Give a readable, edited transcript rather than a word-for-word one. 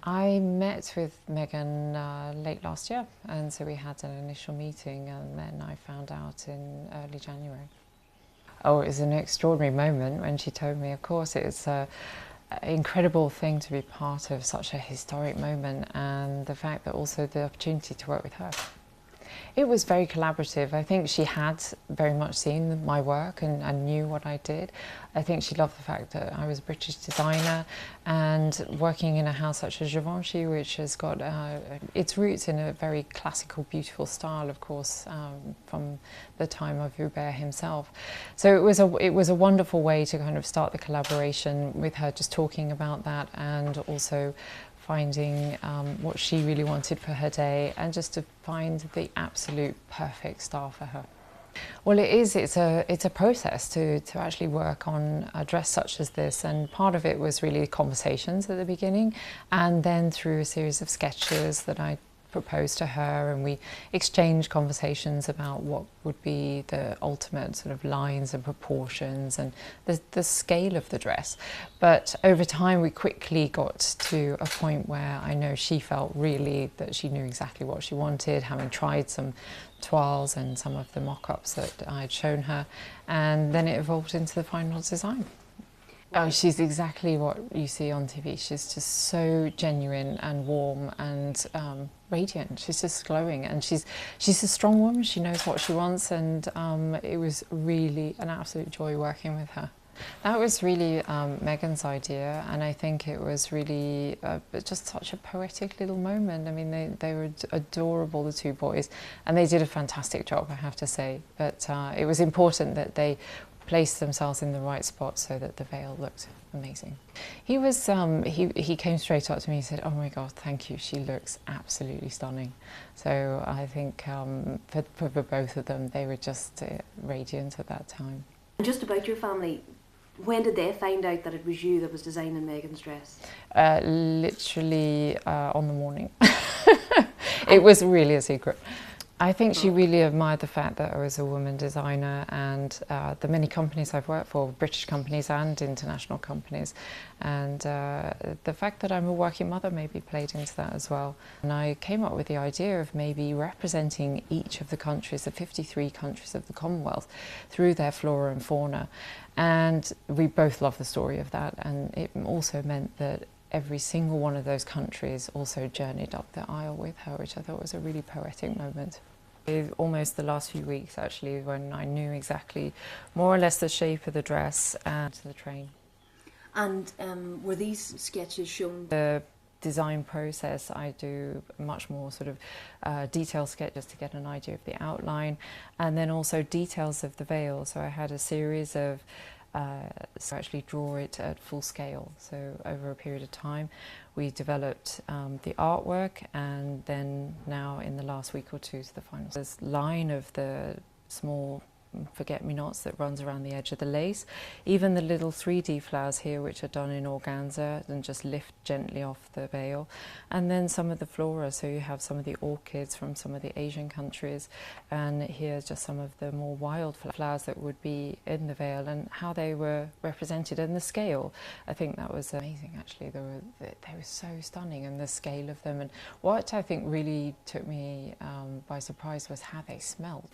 I met with Meghan late last year, and so we had an initial meeting, and then I found out in early January. Oh, it was an extraordinary moment when she told me. Of course, it's an incredible thing to be part of such a historic moment, and the fact that also the opportunity to work with her. It was very collaborative. I think she had very much seen my work and knew what I did. I think she loved the fact that I was a British designer and working in a house such as Givenchy, which has got its roots in a very classical, beautiful style, of course, from the time of Hubert himself. So it was a wonderful way to kind of start the collaboration with her, just talking about that, and also finding what she really wanted for her day, and just to find the absolute perfect style for her. Well, it's a process to actually work on a dress such as this, and part of it was really conversations at the beginning, and then through a series of sketches that I proposed to her, and we exchanged conversations about what would be the ultimate sort of lines and proportions and the scale of the dress. But over time we quickly got to a point where I know she felt really that she knew exactly what she wanted, having tried some toiles and some of the mock-ups that I'd shown her, and then it evolved into the final design. Oh, she's exactly what you see on TV. She's just so genuine and warm and radiant. She's just glowing, and she's a strong woman. She knows what she wants, and it was really an absolute joy working with her. That was really Meghan's idea, and I think it was really just such a poetic little moment. I mean, they were adorable, the two boys, and they did a fantastic job, I have to say. But it was important that they placed themselves in the right spot so that the veil looked amazing. He was he came straight up to me and said, "Oh my God, thank you. She looks absolutely stunning." So I think for both of them, they were just radiant at that time. And just about your family, when did they find out that it was you that was designing Meghan's dress? Literally on the morning. It was really a secret. I think she really admired the fact that I was a woman designer, and the many companies I've worked for, British companies and international companies, and the fact that I'm a working mother maybe played into that as well. And I came up with the idea of maybe representing each of the countries, the 53 countries of the Commonwealth, through their flora and fauna. And we both love the story of that, and it also meant that every single one of those countries also journeyed up the aisle with her, which I thought was a really poetic moment. Almost the last few weeks, actually, when I knew exactly more or less the shape of the dress and the train. And were these sketches shown? The design process, I do much more sort of detailed sketches to get an idea of the outline, and then also details of the veil. So I had a series of so actually draw it at full scale. So over a period of time we developed the artwork, and then now in the last week or two to the final. This line of the small forget-me-nots that runs around the edge of the lace, even the little 3D flowers here, which are done in organza and just lift gently off the veil, and then some of the flora. So you have some of the orchids from some of the Asian countries, and here's just some of the more wild flowers that would be in the veil and how they were represented, and the scale. I think that was amazing, actually. They were so stunning, and the scale of them. And what I think really took me by surprise was how they smelled.